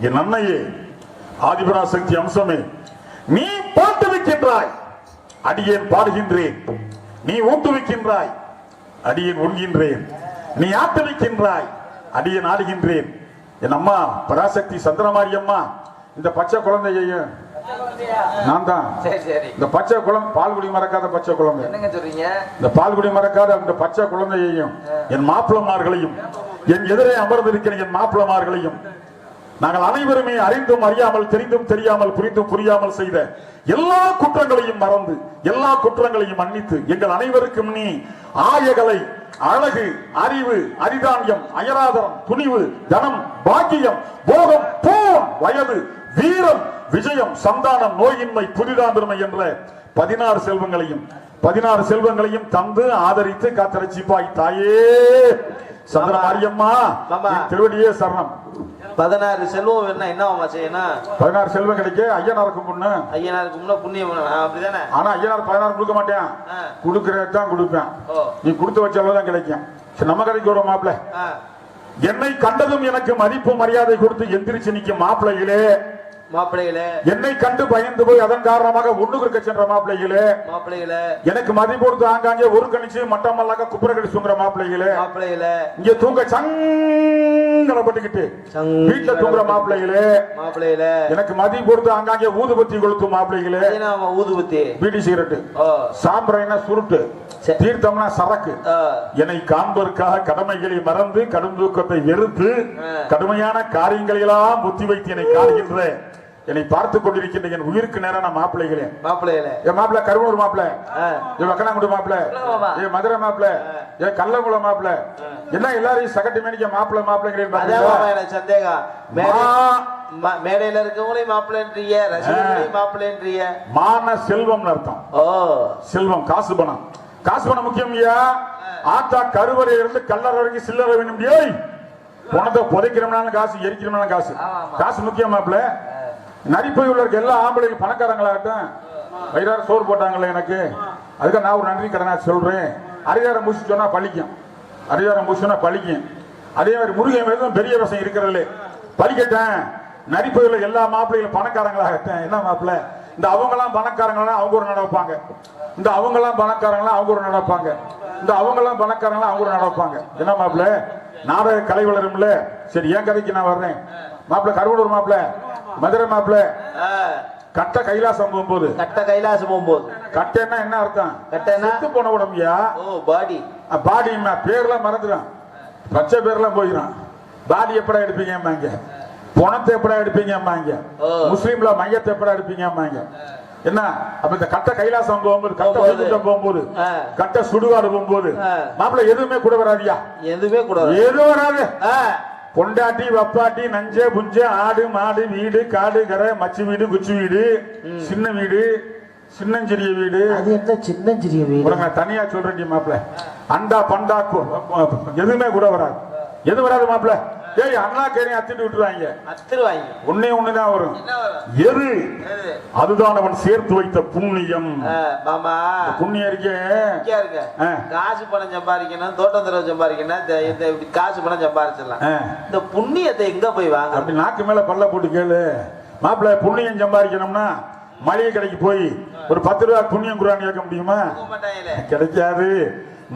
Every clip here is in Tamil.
என் அன்னையே, ஆதிபராசக்தி அம்சமே, நீ பாட்டுவிக்கின்றாய், அடியேன் பாடுகின்றேன். நீ ஊட்டுவிக்கின்றாய், அடியேன் உண்கின்றேன். நீ ஆட்டுவிக்கின்றாய், அடியேன் ஆடுகின்றேன். என் அம்மா பராசக்தி சந்திரமாரி அம்மா, இந்த பச்சை குழந்தையையும் நான் தான். இந்த பச்சை குழந்தை, பால்குடி மறக்காத பச்சை குழந்தை, இந்த பால்குடி மறக்காத இந்த பச்சை குழந்தையையும் என் மாப்பிளமார்களையும் என் எதிரே அமர்ந்திருக்கிற என் மாப்பிளமார்களையும் நாங்கள் அனைவருமே அறிந்தும் அறியாமல், தெரிந்தும் தெரியாமல், புரிந்தும் புரியாமல் செய்த எல்லா குற்றங்களையும் மறந்து, எல்லா குற்றங்களையும் மன்னித்து, எங்கள் அனைவருக்கும் நீ ஆயகலை, அழகு, அறிவு, அரிதானியம், அயராதரம், துணிவு, தனம், பாக்கியம், போகம், போன், வயது, வீரம், விஜயம், சந்தானம், நோயின்மை, புதிதாந்திரமை என்ற 16 செல்வங்களையும் தந்து ஆதரித்து காத்தரட்சிப்பாய் தாயே சந்திரமாரியம்மா, திருவடியே சரணம். 16 செல்வம் என்ன செய்யணும்? 16 செல்வம் கிடைக்க ஐயனாருக்கு முன்ன, புண்ணியம் அப்படிதானே. ஆனா ஐயனார் 16 கொடுக்க மாட்டேன், கொடுக்கறதான் கொடுப்பேன். நீ கொடுத்து வச்சாலும் கிடைக்கும். நம்ம கடைக்கு வரும் மாப்பிள்ள, என்னை கண்டதும் எனக்கு மதிப்பு மரியாதை கொடுத்து எந்திரிச்சு நிற்கும் மாப்பிள்ளைகளே, என்னை கண்டு பயந்து போய் அதன் காரணமாக ஒண்ணுக்கு சென்ற மாப்பிள்ளைகளே, எனக்கு மதிப்பு கொடுத்து ஆங்காங்கே ஒரு கணிச்சு மட்டமல்லாக குப்புற கடிச்சு தூங்குற மாப்பிள்ளைகளே, இங்க தூங்க சங்கடப்பட்டுக்கிட்டு வீட்டுல தூங்குற மாப்பிள்ளைகளே, எனக்கு மதிப்பு கொடுத்து ஆங்காங்கே ஊதுபத்தி கொளுத்தும் மாப்பிள்ளைகளே, ஊதுபத்தி, பீடி சிகரெட்டு, சாம்பிராணினா சுருட்டு, தீர்த்தம்னா சரக்கு, என்னை காண்பதற்காக கடமைகளை மறந்து கடும் தூக்கத்தை வெறுத்து கடுமையான காரியங்களெல்லாம் புத்தி வைத்து என்னை காணுகின்ற, என்னை பார்த்து கொண்டிருக்கின்ற என் உயிருக்கு நேரான மாப்பிள்ளைகளே, என் மாப்பிள்ள கருவூர் மாப்பிள்ள, என் வக்கனாங்குடி மாப்பிள்ள, என் மதுரை மாப்பிள்ள, என் கள்ளங்குளம் மாப்பிள்ள, எல்லாம் எல்லாரையும் சகட்டு மேனிக்க மாப்பிள்ள மாப்பிள்ளைங்க. சந்தேகம், மேடையில இருக்கவங்களையும் மாப்பிள்ளைன்றீங்க, ரசிகர்களையும் மாப்பிள்ளைன்றீங்க. மான செல்வம் அர்த்தம். செல்வம் காசு பணம், காசு பணம் முக்கியம். ஆத்தா கருவறையில இருந்து கல்லறை வரைக்கும் சில்லறை வேணும். பணத்தை புதைக்கிறோம்னாலும் காசு, எரிக்கிறோம்னாலும் காசு, காசு முக்கியம் மாப்பிள்ள. நரிப்பையில் இருக்க எல்லா ஆம்பளையும் பணக்காரங்களாகட்டும், வயிறார சோறு போட்டாங்களே எனக்கு, அதுக்கு நான் ஒரு நன்றி கடனா சொல்றேன். அரிதாரம் பூசி சொன்னா பழிக்கும், அரிதாரம் பூசி சொன்னா பழிக்கும். அதே மாதிரி முருகன் பெரிய விஷயம் இருக்கிறதுல பழிக்கட்டேன். நரிப்பையில் எல்லா மாப்பிள்ளைகளும் பணக்காரங்களாகட்டும். என்ன மாப்பிள்ள, இந்த அவங்கெல்லாம் பணக்காரங்களா அவங்க ஒரு நடப்பாங்க, இந்த அவங்கெல்லாம் பணக்காரங்களா அவங்க ஒரு நடப்பாங்க, இந்த அவங்கெல்லாம் பணக்காரங்களா அவங்க ஒரு நடப்பாங்க. என்ன மாப்பிள்ள, நாடக கலை வளரும்ல. சரி, என் கதைக்கு நான் வர்றேன் மாப்பிள்ள. கருவூர் மாப்பிள்ள, மதுரை மாப்பிள்ள, கட்ட கைலாசம் போகும்போது, கட்டன்னா என்ன அர்த்தம்? செத்து போன உடம்பியா, பாடி, பாடி பேர்லாம் மறந்துடும், பச்சை பேர்லாம் போயிடும். பாடி எப்படா எடுப்பீங்க, பணத்தை எப்படா எடுப்பீங்க, முஸ்லீம்ல மையத்தை எப்படா எடுப்பீங்க. என்ன அப்ப இந்த கட்ட கைலாசம் போகும்போது, கட்ட வைகுண்டம் போகும்போது, கட்ட சுடுகாடு போகும்போது மாப்பிள்ள எதுவுமே கூட வராதியா, எதுவும் வராது. பொண்டாட்டி, வப்பாட்டி, நஞ்ச புஞ்ச, ஆடு மாடு, வீடு காடு கரை, மச்சு வீடு, குச்சி வீடு, சின்ன வீடு, சின்னஞ்சிறிய வீடு. சின்னஞ்சிறிய வீடு நான் தனியா சொல்றேன் மாப்பிள்ள. அண்டா பண்டா எதுவுமே கூட வராது, எது வராது மாப்பிள்ள. ஏய் அண்ணா கேரையும் அத்திட்டு விட்டுருவாங்க, ஒன்னே ஒண்ணுதான் வரும். எது? அதுதான் அவன் சேர்த்து வைத்த புண்ணியம். புண்ணியம் இருக்கே, காசு பணம் சம்பாதிக்கணும், தோட்டம் தரவு சம்பாதிக்கணும், காசு பணம் சம்பாதிச்சிடலாம். இந்த புண்ணியத்தை எங்க போய் வாங்க? அப்படி நாக்கு மேல பல்ல போட்டு கேளு மாப்பிள்ள. புண்ணியம் சம்பாதிக்கணும்னா மளிகை கடைக்கு போய் ஒரு 10 ரூபா புண்ணியம் குரான் கேட்க முடியுமா? கிடைக்காது.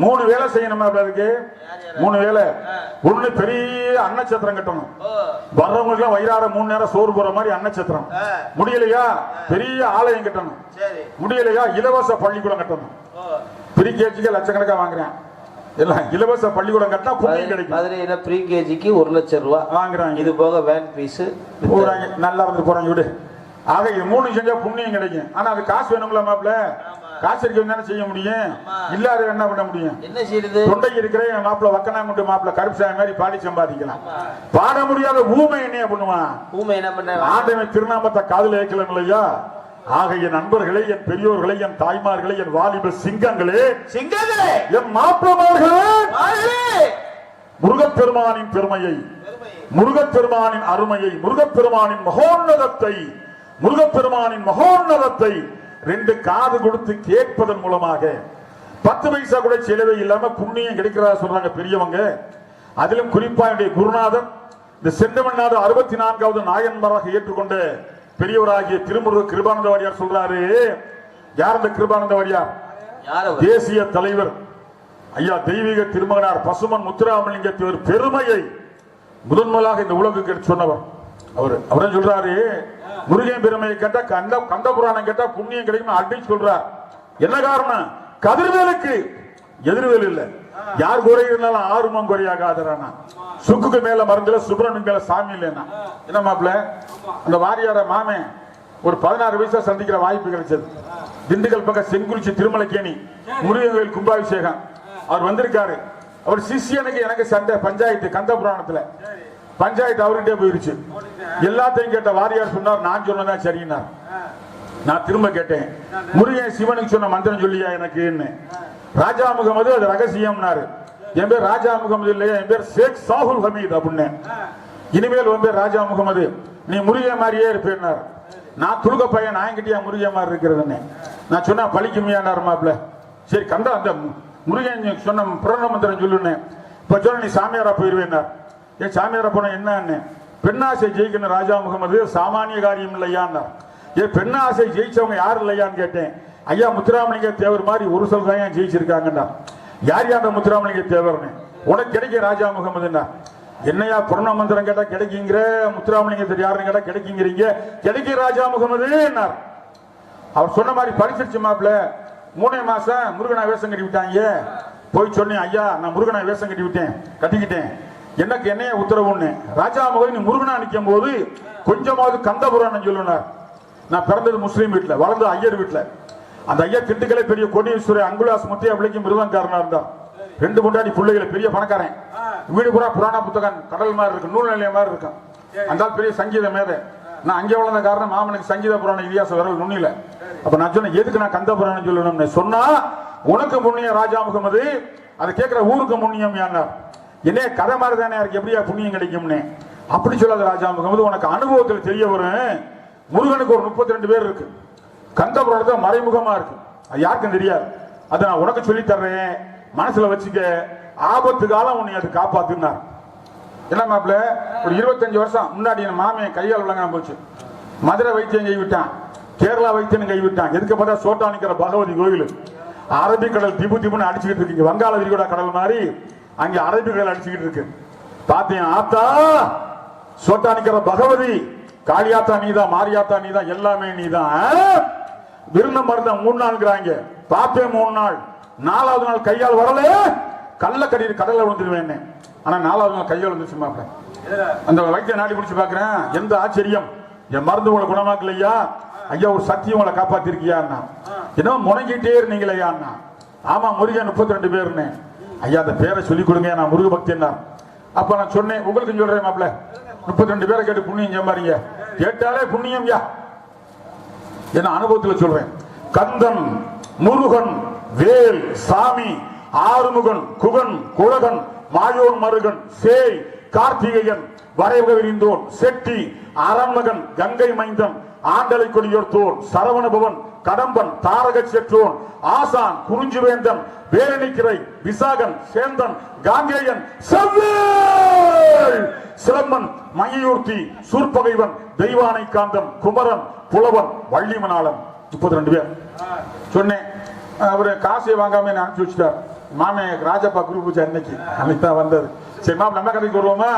3 வேலை செய்யணும் இருக்கு, 3 வேலை. ஒண்ணு பெரிய அன்னச்சத்திரம் கட்டணும், வர்றவங்களுக்கு எல்லாம் வயிறார 3 நேரம் சோறு போற மாதிரி அன்னச்சத்திரம். முடியலையா பெரிய ஆலயம் கட்டணும், முடியலையா இலவச பள்ளிக்கூடம் கட்டணும். ப்ரீ கேஜிக்கு லட்சக்கணக்கா வாங்குறேன், எல்லாம் இலவச பள்ளிக்கூடம் கட்டினா புண்ணியம் கிடைக்கும். மதுரையில ப்ரீ கேஜிக்கு 1 லட்சம் ரூபாய் வாங்குறாங்க, இது போக வேன் பீஸ் போறாங்க, நல்லா இருந்து போறாங்க விடு. ஆக இது 3 செஞ்சா புண்ணியம் கிடைக்கும். ஆனா அது காசு வேணுங்களா மாப்பிள்ள? காசு இருக்க செய்ய முடியும், இல்லாத என்ன பண்ண முடியும்? என்ன செய்யுது? தொண்டைக்கு இருக்கிற மாப்பிள்ள வக்கனாங்குண்டு மாப்பிள்ள கருப்புசாமி மாதிரி பாடி சம்பாதிக்கலாம். பாட முடியாத ஊமை என்ன பண்ணுவான்? ஊமை என்ன பண்ண? ஆண்டவன் திருநாமத்தை காதுல ஏற்கலாம் இல்லையா? ஆக என் நண்பர்களே, என் பெரியோர்களே, என் தாய்மார்களே, என் வாலிப சிங்கங்களே, என் மாப்பிளமார்களே, முருகப்பெருமானின் பெருமையை, முருகப்பெருமானின் அருமையை, முருகப்பெருமானின் மகோன்னதத்தை, முருகப்பெருமானின் மகோன்னதத்தை 2 காது கொடுத்து கேட்பதன் மூலமாக 10 பைசா கூட செலவே இல்லாம புண்ணியம் கிடைக்கிறதா சொல்றாங்க பெரியவங்க. அதிலும் குறிப்பா என்னுடைய குருநாதன் இந்த செந்தமிழ்நாடு 64வது நாயன்மாராக ஏற்றுக்கொண்ட பெரியவராகிய திருமுருக கிருபானந்த வாரியார் சொல்றாரு. யார் அந்த கிருபானந்த வாரியார்? தேசிய தலைவர் ஐயா தெய்வீக திருமகனார் பசுமன் முத்துராமலிங்க தேவர் பெருமையை முதன்முதலாக இந்த உலகுக்கு எடுத்து சொன்னவர் அவரை சொல்றாரு. முருகன் பெருமையை கேட்டா கந்த புராணம் கேட்டா புண்ணியம் கிடைக்கும் அடிச்சு சொல்றார். என்ன காரணம்? கதிர்வேலுக்கு எதிர்வேல் இல்ல. யார் குறை இருந்தாலும் ஆறுமம் குறையாகாதரானா, சுக்குக்கு மேல மருந்துல சுப்பிரமணியம் மேல சாமி இல்லைன்னா என்ன மாப்பிள்ள? அந்த வாரியார மாமே ஒரு 16 வயசுல சந்திக்கிற வாய்ப்பு கிடைச்சது. திண்டுக்கல் பக்கம் செங்குறிச்சி திருமலைக்கேணி முருகன் கோயில் கும்பாபிஷேகம். அவர் வந்திருக்காரு. அவர் சிஷியனுக்கு எனக்கு சண்டை பஞ்சாயத்து கந்த புராணத்துல பஞ்சாயத்து அவர்கிட்டே போயிருச்சு. எல்லாத்தையும் கேட்ட வாரியார் சொன்னார், நான் சொன்னதான் சரின்னார். நான் திரும்ப கேட்டேன், முருகன் சிவனுக்கு சொன்ன மந்திரம் சொல்லியா எனக்கு? ராஜா முகமது அது ரகசியம்னாரு. என் பேர் ராஜா முகமது இல்லையா, என் பேர் ஷேக் சாகுல் ஹமீத் அப்படின்னு. இனிமேல் உன் பேர் ராஜா முகமது, நீ முருகன் மாதிரியே இருப்பேன்னார். நான் துடுக்க பையன், நான் கிட்டியா முருகன் மாதிரி இருக்கிறதுன்னு நான் சொன்னா பழிக்குமையானார் மாப்பிள்ள. சரி கண்டா அந்த முருகன் சொன்ன புராண மந்திரம் சொல்லுன்னு. இப்ப சொன்ன நீ சாமியாரா போயிருவேன்னார். ஏன் சாமியாரா போன என்ன? பெண்ணாசை ஜெயிக்கணும் ராஜா முகமது சாமானிய காரியம் இல்லையான்னார். ஏன் பெண்ணாசை ஜெயிச்சவங்க யாரு இல்லையான்னு கேட்டேன். ஐயா முத்துராமலிங்க தேவர் மாதிரி ஒரு சொல் தான் ஜெயிச்சிருக்காங்கண்ணா. யார் யார் முத்துராமலிங்க தேவர்னு? உனக்கு கிடைக்க ராஜா முகமதுன்னா. என்னையா புராண மந்திரம் கேட்டா கிடைக்குங்கிற, முத்துராமலிங்க யாருன்னு கேட்டா கிடைக்குங்கிறீங்க, கிடைக்க ராஜா முகமது என்னார். அவர் சொன்ன மாதிரி பரிசிச்சு மாப்பிள்ள. 3 மாசம் முருகனா வேஷம் கட்டி விட்டாங்க. போய் சொன்னேன், ஐயா நான் முருகனா வேஷம் கட்டிக்கிட்டேன், எனக்கு என்னைய உத்தரவுன்னு. ராஜா முகமது நீ முருகனா நிற்கும் போது கொஞ்சமாவது கந்த புராணம் சொல்லுனார். நான் பிறந்தது முஸ்லீம் வீட்டில், வளர்ந்தது ஐயர் வீட்டில். அந்த ஐயர் திண்டுக்கலை பெரிய கோடீஸ்வரர் அங்குலாஸ் முத்தியா பிள்ளைக்கு மிருதங்காரனா இருந்தார். 2 பொண்டாடி பிள்ளைகளை, பெரிய பணக்காரன். வீடு பூரா புராண புத்தகம் கடல் மாதிரி இருக்கு, நூல் நிலையம் மாதிரி இருக்கும். அந்த பெரிய சங்கீத மேதை. நான் அங்கே வளர்ந்த காரணம் மாமனுக்கு சங்கீத புராண இதிகாசம் வரல் நுண்ணில. அப்ப நான் சொன்னேன், எதுக்கு நான் கந்த புராணம் சொல்லணும்னு சொன்னா, உனக்கு புண்ணியம் ராஜா முகமது, அதை கேட்கிற ஊருக்கு புண்ணியம் யானார். என்னைய கதை மாதிரி தானே இருக்கு, எப்படியா புண்ணியம் கிடைக்கும்னு. அப்படி சொல்லாத ராஜா முகமது, உனக்கு அனுபவத்தில் தெரிய வரும். முருகனுக்கு ஒரு 32 பேர் இருக்கு. கந்த புராணத்துல மறைமுகமா இருக்கு, அது யாருக்கும் தெரியாது. அதை நான் உனக்கு சொல்லி தர்றேன், மனசுல வச்சுக்க. ஆபத்து காலம் உன்னை அது காப்பாத்துனார். என்ன மாப்பிள்ள, ஒரு 25 வருஷம் முன்னாடி என் மாமியை கையால் விளங்காம போச்சு. மதுரை வைத்தியம் கைவிட்டான், கேரளா வைத்தியம் கைவிட்டான். எதுக்கு பார்த்தா சோட்டானிக்கிற பகவதி கோயில் அரபிக்கடல் திபு திபுன்னு அடிச்சுக்கிட்டு இருக்கு. வங்காள விரிகுடா கடல் மாதிரி அங்கே அரபிக்கடல் அடிச்சுக்கிட்டு இருக்கு. பார்த்தேன், ஆத்தா சோட்டானிக்கிற பகவதி, காளியாத்தா நீதான், மாரியாத்தா நீதான், எல்லாமே நீதான். விருந்த மருந்த 3 நாள்ங்கிறாங்க. பார்த்தேன் 3 நாள். 4வது நாள் கையால் வரல, கள்ளக்கடி கடல்ல விழுந்துருவேன். ஆனா 4வது நாள் கையால் வந்துச்சு மாப்பிள்ள. அந்த வைத்திய நாடி பிடிச்சு பாக்குறேன், எந்த ஆச்சரியம், என் மருந்து உங்களை குணமாக்கலையா ஐயா, ஒரு சத்தியம் உங்களை காப்பாத்திருக்கியா? என்ன முணங்கிட்டே இருந்தீங்களையா? ஆமா முருகன் 32 பேர்னு. ஐயா அந்த பேரை சொல்லிக் கொடுங்க, நான் முருக பக்தி என்ன. அப்ப நான் சொன்னேன், உங்களுக்கு சொல்றேன் மாப்பிள்ள, 32 பேரை கேட்டு புண்ணியம் சம்பாதிங்க. கேட்டாலே புண்ணியம் யா, என்ன அனுபவத்தில் சொல்றேன். கந்தன், முருகன், வேல், சாமி, ஆறுமுகன், குகன், குழகன், மாயோன் மருகன், சேய், கார்த்திகேயன், வரைவக விரிந்தோன், செட்டி, அரண்மகன், கங்கை மைந்தன், ஆண்டலை கொடியோர்த்தோன், சரவணபவன், கடம்பன், தாரக செற்றோன், ஆசான், குறிஞ்சிவேந்தன், வேலனிக்கிரை, விசாகன், சேந்தன், காங்கேயன், செவ்வேல், சிலம்பன், மயியூர்த்தி, சூர்பகைவன், தெய்வானை காந்தன், குமரன், புலவன், வள்ளிமணாளன். 32 பேர் சொன்னேன். அவரு காசை வாங்காம அனுப்பிச்சு வச்சுட்டார். மாமே ராஜப்பா குரு பூஜை அன்னைக்கு தான் வந்தது. சரி மாம் நம்ம கதைக்கு வருவோமா?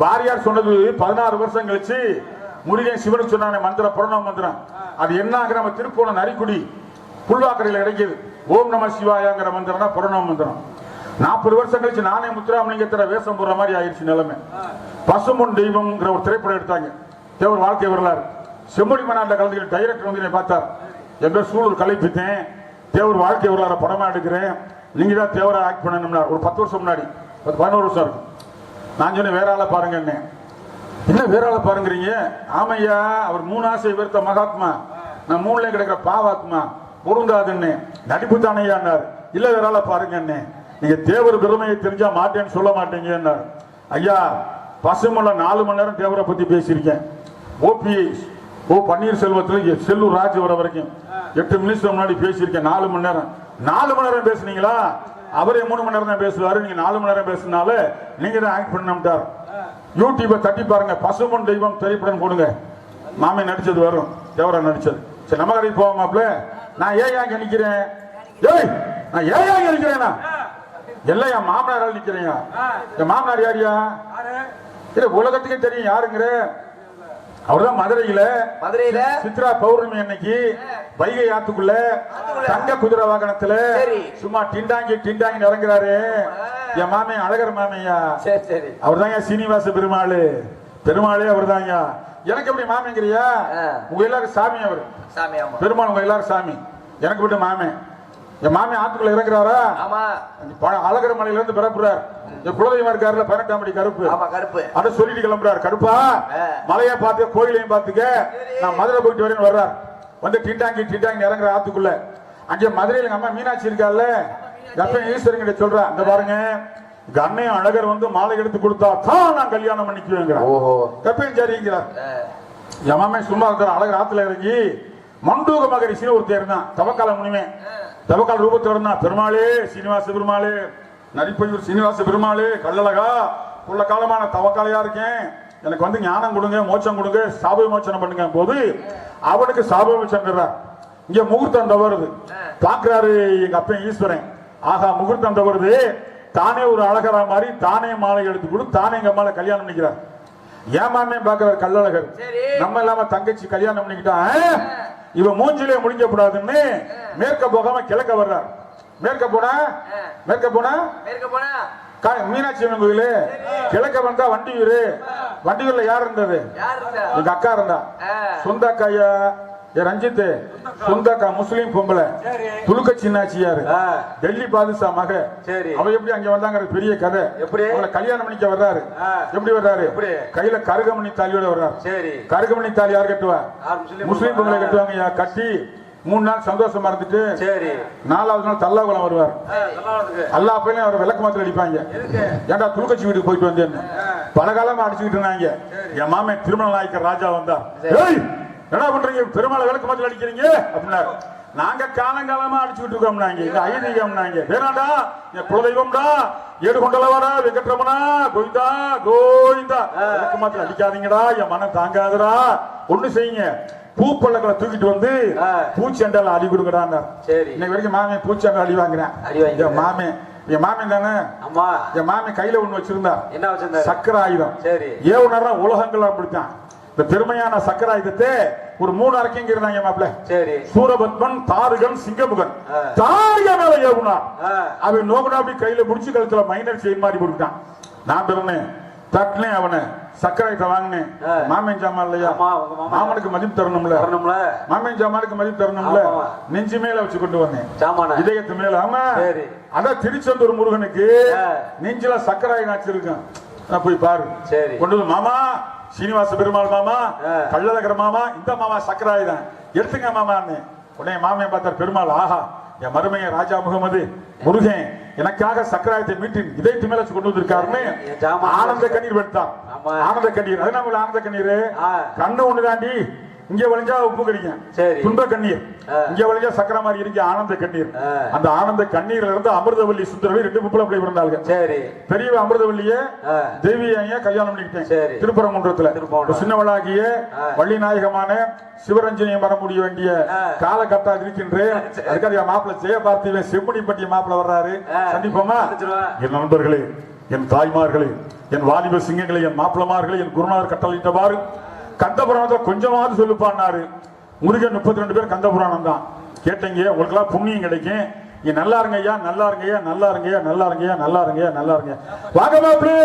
வாரியார் சொன்னது 16 வருஷம் கழிச்சு முருகன் சிவனுக்கு சொன்னானே மந்திரம், புரண மந்திரம், அது என்ன ஆகிற நம்ம திருப்போண நரிக்குடி புல்வாக்கரையில் கிடைக்குது. ஓம் நம சிவாயாங்கிற மந்திரம் தான் புரண மந்திரம். 40 வருஷம் கழிச்சு நானே முத்துராமலிங்கத்திர வேஷம் போடுற மாதிரி ஆயிடுச்சு நிலைமை. பசுமொன் தெய்வம்ங்கிற ஒரு திரைப்படம் எடுத்தாங்க, தேவர் வாழ்க்கை வரலாறு. செம்மொழி மன்னாண்ட கலந்துக்கிட்டு டைரக்டர் வந்து பார்த்தார். என் பேர் சூழல் கலைப்பித்தேன், தேவர் வாழ்க்கை வரலாறு படமா எடுக்கிறேன், நீங்க தான் தேவரை ஆக்ட் பண்ணணும்னா. ஒரு 10 வருஷம் முன்னாடி, 11 வருஷம் இருக்கும். நான் சொன்னேன் வேற ஆளை பாருங்க. என்ன வேற ஆளை பாருங்கிறீங்க? ஆமையா, அவர் 3 ஆசை வெறுத்த மகாத்மா, நான் 3ல கிடைக்கிற பாவாத்மா, பொருந்தாதுன்னு. நடிப்பு தானையான்னார். இல்ல வேற ஆளை பாருங்க. நீங்க தேவர் பெருமையை தெரிஞ்சா மாட்டேன்னு சொல்ல மாட்டீங்க. ஐயா பசுமல்ல 4 மணி நேரம் தேவரை பத்தி பேசியிருக்கேன். ஓ பன்னீர்செல்வத்துல செல்லூர் ராஜ் வர வரைக்கும் 8 மினிஸ்டர் முன்னாடி பேசியிருக்கேன். 4 மணி நேரம். 4 மணி நேரம் பேசுனீங்களா? அவரே 3 மணி நேரம் தான் பேசுவாரு, நீங்க 4 மணி நேரம் பேசுனால நீங்க தான் ஆக்ட் பண்ணார். யூடியூபை தட்டி பாருங்க, பசுமன் தெய்வம் திரைப்படம் போடுங்க, மாமே நடிச்சது வரும், தேவரா நடிச்சது. சரி நம்ம கடைக்கு போவாமாப்ல. நான் ஏன் அங்க நிக்கிறேன், ஏய் நான் ஏன் அங்க நிக்கிறேன்னா எல்லாம் என் மாமனார் நிக்கிறேங்க. என் மாமனார் யாரியா? இல்ல உலகத்துக்கே தெரியும் யாருங்கிற. அவர்தான் மதுரையில சித்ரா பௌர்ணமி அன்னைக்கு வைகை ஆத்துக்குள்ள தங்க குதிரை வாகனத்துல சும்மா டிண்டாங்கி இறங்குறாரு. என் மாமே அழகர் மாமையா, அவர்தாங்க சீனிவாச பெருமாள். பெருமாளே அவர்தாங்க. எனக்கு எப்படி மாமிங்கிறியா? உங்க எல்லாரும் சாமி, அவரு பெருமாள், உங்க எல்லாரும் சாமி. எனக்கு விட்டு மாமே. என் மாமி ஆத்துக்குள்ள இறங்குறாரா? அழகர் மலையில இருந்து பிறப்புறாரு. என் குலதெய்வம் இருக்காருல 18ஆம் படி கருப்பு, அதை சொல்லிட்டு கிளம்புறாரு. கருப்பா மலையா பார்த்து கோயிலையும் பார்த்துக்க, நான் மதுரை போயிட்டு வரேன்னு வர்றாரு. வந்து டிண்டாங்கி இறங்குற ஆத்துக்குள்ள. அங்கே மதுரையில எங்க அம்மா மீனாட்சி இருக்கால, ஈஸ்வரன் கிட்ட சொல்றா, இந்த பாருங்க எங்க அண்ணன் அழகர் வந்து மாலை எடுத்து கொடுத்தா தான் நான் கல்யாணம் பண்ணிக்குவேங்கிறார். கப்பையும் சரிங்கிறார். என் மாமே சும்மா இருக்கிற அழகர் ஆத்துல இறங்கி மண்டூக மகரிஷின்னு ஒருத்தர் இருந்தான், தவக்கால முனிமே. தவக்கால ரூபத்தோட இருந்தான். பெருமாளே சீனிவாச பெருமாளே, நரிப்பையூர் சீனிவாச பெருமாளே, கல்லழகா, உள்ள காலமான தவக்காலையா இருக்கேன், எனக்கு வந்து ஞானம் கொடுங்க, மோட்சம் கொடுங்க, சாப விமோச்சனம் பண்ணுங்க போது அவனுக்கு சாப விமோச்சனம். இங்க முகூர்த்தம் தவறுது. பாக்குறாரு எங்க அப்பன் ஈஸ்வரன், ஆகா முகூர்த்தம் தவறுது, தானே ஒரு அழகரா மாதிரி தானே மாலை எடுத்து கொடு, தானே எங்க அம்மால கல்யாணம் பண்ணிக்கிறார். ஏமாமே பாக்குறாரு கல்லழகர், நம்ம இல்லாம தங்கச்சி கல்யாணம் பண்ணிக்கிட்டான், இவன் மூஞ்சிலே முடிக்கப்படாதுன்னு மேற்க போகாம கிழக்க வர்றார். மேற்க போனா மீனாட்சி அம்மன் கோயிலு, கிழக்க வந்தா வண்டியூர்ல யார் இருந்தது? எங்க அக்கா இருந்தா, சொந்த அக்காயா ரஞ்சித், சொந்த அக்கா முஸ்லீம் பொம்பளை, துலுக்க சின்னாச்சியாரு, டெல்லி பாதுஷா மக. அவ எப்படி அங்க வந்தாங்க பெரிய கதை. எப்படி கல்யாணம் பண்ணிக்க வர்றாரு? எப்படி வர்றாரு? கையில கருகமணி தாலியோட வர்றாரு. கருகமணி தாலி யார் கட்டுவா? முஸ்லீம் பொம்பளை கட்டுவாங்க. கட்டி 3 நாள் சந்தோஷமா இருந்துட்டு 4வது நாள் தல்லாகுளம் வருவார். எல்லா பையனும் அவர் விளக்கு மாத்திரம் அடிப்பாங்க. ஏன்டா துலுக்கச்சி வீட்டுக்கு போயிட்டு வந்தேன்னு பல காலமா அடிச்சுக்கிட்டு இருந்தாங்க. என் மாமே திருமண நாயக்கர் ராஜா வந்தா, என்ன பண்றீங்க, பெருமாளை விளக்கு மாத்திரம் அடிக்கிறீங்க அப்படின்னாரு. நாங்க காலங்காலமா அடிச்சுக்கிட்டு இருக்கோம்னாங்க, இது ஐதீகம்னாங்க. வேணாண்டா, என் குலதெய்வம்டா, ஏடு கொண்டலவாடா, வெங்கட்ரமணா, கோவிந்தா கோவிந்தா, விளக்கு மாத்திரம் அடிக்காதீங்கடா, என் மனம் தாங்காதடா, ஒண்ணு செய்யுங்க, பூப்பள்ளக்களை தூக்கிட்டு வந்து பூச்செண்டால அடி கொடுக்கடா. இன்னைக்கு வரைக்கும் மாமே பூச்செண்டா அடி வாங்குறேன். என் மாமன் தானே, என் மாமன் கையில ஒண்ணு வச்சிருந்தா, என்ன வச்சிருந்தா? சக்கர ஆயுதம். ஏவுனர்னா உலகங்கள் அப்படித்தான். இந்த பெருமையான சக்கர ஆயுதத்தை ஒரு 3 அரக்கிங்க இருந்தாங்க மாப்பிள்ள. சூரபத்மன், தாருகன், சிங்கமுகன். தாரிக மேல ஏவுனா அவன் நோக்குனா அப்படி கையில முடிச்சு கழுத்துல மைனர் செயின் மாதிரி போட்டுட்டான். நான் பிறனேன் தட்டினேன், அவனை சக்கராயத்தை வாங்கினேன். மாமன் ஜாமான் இல்லையா, மாமனுக்கு மதிப்பு தரணும்ல, மாமன் ஜாமானுக்கு மதிப்பு தரணும்ல, நெஞ்சு மேல வச்சு கொண்டு வந்தேன், இதயத்து மேல. ஆமா, அதான் திருச்செந்தூர் முருகனுக்கு நெஞ்சில சக்கராய் நாச்சிருக்கேன். போய் பாரு. கொண்டு மாமா சீனிவாச பெருமாள் மாமா, கள்ளழகர் மாமா, இந்த மாமா சக்கராயுதான் எடுத்துங்க மாமான்னு. உடனே மாமையை பார்த்தார் பெருமாள், ஆஹா என் மருமைய ராஜா முகமது முருகன் எனக்காக சக்கராயத்தை மீட்டு இதயத்து மேல கொண்டு வந்திருக்காருன்னு ஆனந்த கண்ணீர் வெட்டான். ஆனந்த கண்ணீர், அது நம்ம ஆனந்த கண்ணீர். கண்ணு ஒண்ணு தாண்டி, இங்க வழிஞ்சா உப்பு கடிக்கும், துன்ப கண்ணீர், இங்க வழிஞ்சா சக்கர மாதிரி இருக்கு ஆனந்த கண்ணீர். அந்த ஆனந்த கண்ணீர்ல இருந்து அமிர்தவல்லி சுந்தரவி 2 புப்புல பிள்ளை பிறந்தாங்க. பெரியவ அமிர்தவல்லிய தேவியாங்க கல்யாணம் பண்ணிக்கிட்டேன் திருப்பரங்குன்றத்துல. சின்னவளாகிய வள்ளி நாயகமான சிவரஞ்சனியை மர முடிய வேண்டிய காலகட்டம் இருக்கின்றேன். அதுக்காக மாப்பிள்ள செய்ய பார்த்து செம்மணிப்பட்டிய மாப்பிள்ள வர்றாரு, சந்திப்போமா? என் நண்பர்களே, என் தாய்மார்களே, என் வாலிப சிங்கங்களே, என் மாப்பிளமார்களே, என் குருநாதர் கட்டளையிட்டவாறு கந்தபுராணத்தை கொஞ்சமாவது சொல்லுப்பான்னாரு. முருகன் 32 பேர் கந்தபுராணம் தான் கேட்டீங்க, உங்களுக்கு எல்லாம் புண்ணியம் கிடைக்கும். நீ நல்லா இருங்கய்யா, நல்லா இருங்கய்யா, நல்லா இருங்கய்யா, நல்லா இருங்கய்யா, நல்லா இருங்கய்யா, நல்லா இருங்க. வாங்க மாப்பிளே.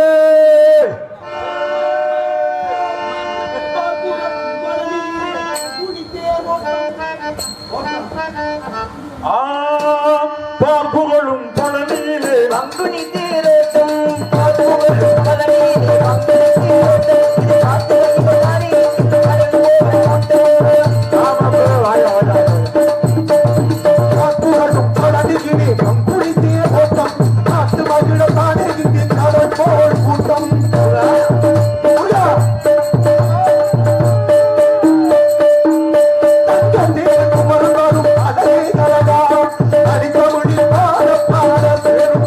புகழும் பழனியிலே பங்குனி தீரட்டும், புகழும் பழனியிலே பங்குனி தீரட்டும், அடிக்கமணி பாட பாட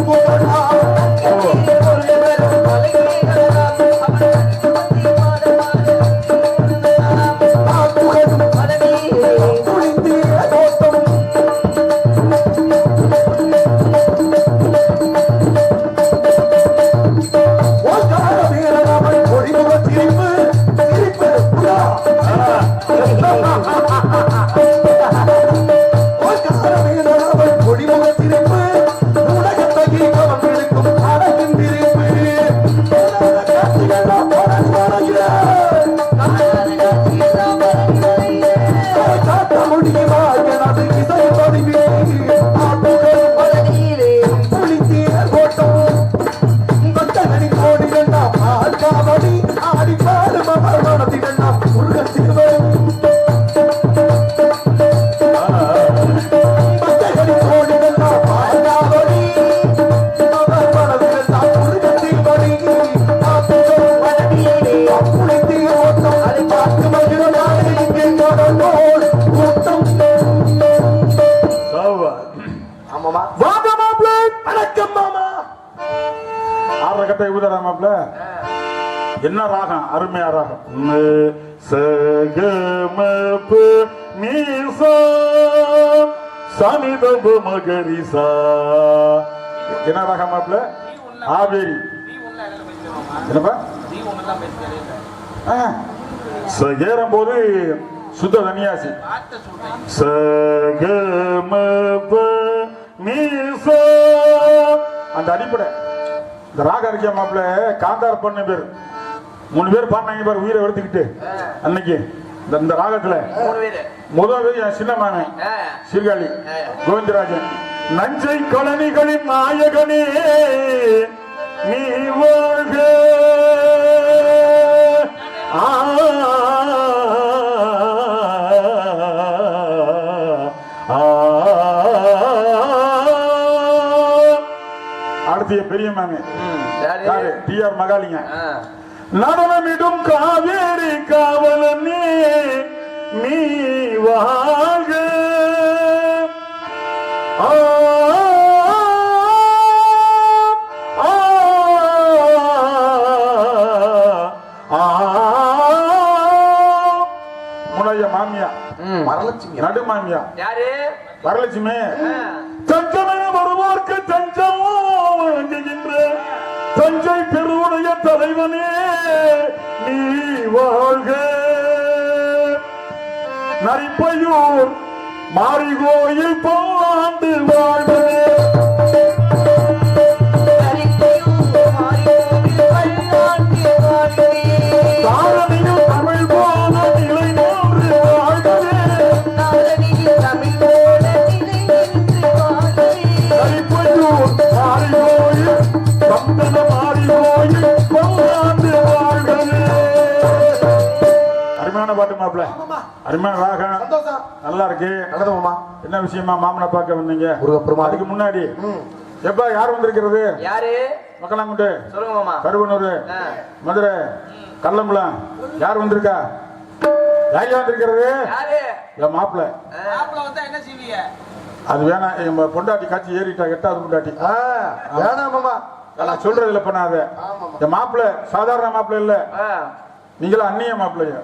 ஆமாமா. வாங்க மாப்ள. வணக்கம் மாமா. ஆற கட்டை ஊதடா மாப்ள. என்ன ராகம்? அருமையா ராகம். சகமப நீசா சனிதப மகரிசா. என்ன ராகம் மாப்ள? ஆவேரி. என்னப்பா? ஏறும் போது சுத்த தனியாசி. சகமப நீசா. அந்த அடிப்படை இந்த ராகம் இருக்கிய மாப்ள. காந்தார் பண்ண பேர் 3 பேர் பாடினாங்க பாரு, உயிரை எடுத்துக்கிட்டு. அன்னைக்கு இந்த ராகத்துல முதல் என் சின்ன மகன் சீர்காழி கோவிந்தராஜன். நஞ்சை கழனிகளின் நாயகனே நீ வாழ்க. அடுத்த பெரிய மாமன் டி.ஆர். மகாலிங்க. நடனமிடும் காவேரி காவலனே நீ வாழ்க. முனைய மாமியா வரலட்சுமி. நடு மாமியா யாரு? வரலட்சுமி. தஞ்சமென வருவோர்க்கு தஞ்சம் வழங்குகின்ற தஞ்சை பெருவுடைய தலைவனே நீ வாழ்க. நரிப்பையூர் மாரிகோயில் போண்டு வாழ்க. தாரணியில் தமிழ் போல நிலை நின்று வாழ்கவே. நரிப்பையூர் மாரிகோயில் சந்தன மாரிகோயில் போண்டு வாழ்கவே. அருமையான பாட்டு மாப்ள. அருமையான ராகம். நல்லா இருக்கு. என்ன விஷயமா மாமனை பார்க்க வந்தீங்க? அதுக்கு முன்னாடி எப்ப யார் வந்திருக்கிறது? யாரு? மக்களாங்குண்டு, சொல்லுங்க மாமா. கருவனூர், மதுரை, கள்ளம்பலம். யார் வந்திருக்கா? யார் வந்திருக்கிறது? என் மாப்பிள்ள. என்ன செய்வீங்க? அது வேணாம். என் பொண்டாட்டி காட்சி ஏறிட்டா. 8வது பொண்டாட்டி. வேணாம் மாமா. நான் சொல்றது இல்ல பண்ணாத. என் மாப்பிள்ள சாதாரண மாப்பிள்ள இல்ல. நீங்களும் அந்நிய மாப்பிள்ளைய.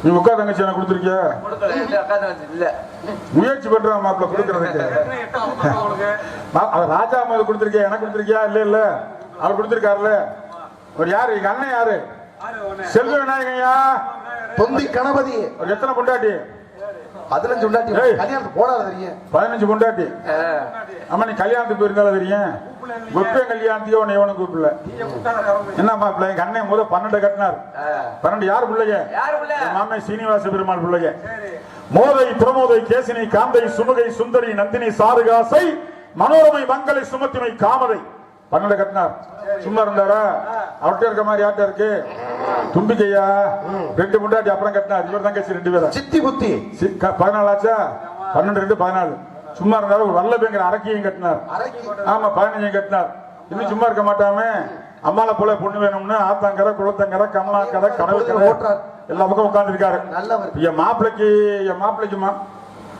நீ உட்கா தங்கச்சி எனக்கு கொடுத்துருக்கிய? முயற்சி பண்ற மாப்பிள்ள கொடுக்கறதுக்கு. ராஜா அம்மா கொடுத்துருக்கியா? எனக்கு கொடுத்துருக்கியா? இல்ல இல்ல, அவர் கொடுத்துருக்காருல்ல. ஒரு யாரு? எங்க அண்ணன் யாரு? செல்வ விநாயகையா தொந்தி கணபதி. ஒரு எத்தனை பொண்டாட்டி? 15 பொண்டாட்டி. கல்யாணத்துக்கு போடாத தெரியும். 15 பொண்டாட்டி. ஆமா, நீ கல்யாணத்துக்கு போயிருந்தால தெரியும். கொப்பை கல்யாணத்துக்கு உன்னை எவனும் கூப்பிடல. என்ன மாப்பிள்ள? எங்க அண்ணன் 12 கட்டினார். 12 யாரு பிள்ளைங்க? மாமே சீனிவாச பெருமாள் பிள்ளைங்க. மோதை பிரமோதை கேசினை காந்தை சுமுகை சுந்தரி நந்தினி சாருகாசை மனோரமை மங்களை சுமத்திமை காமதை 12 கட்டினார். சும்மா இருந்தாரா? அவர்கிட்ட இருக்க மாதிரி யார்கிட்ட இருக்கு? தும்பிக்கையா 2 முண்டாட்டி அப்புறம் கட்டினார். இவர் தான் கட்சி 2 பேரும். சித்தி புத்தி 14 ஆச்சா? 12 2 14. சும்மா இருந்தாரு. ஒரு வல்லபேங்கிற அரக்கியும் கட்டினார். ஆமா, 15 கட்டினார். இன்னும் சும்மா இருக்க மாட்டாம அம்மால போல பொண்ணு வேணும்னு ஆத்தாங்கரை குளத்தங்கரை கம்மாக்கரை கடவுள் எல்லா பக்கம் உட்கார்ந்து இருக்காரு. என் மாப்பிள்ளைக்கு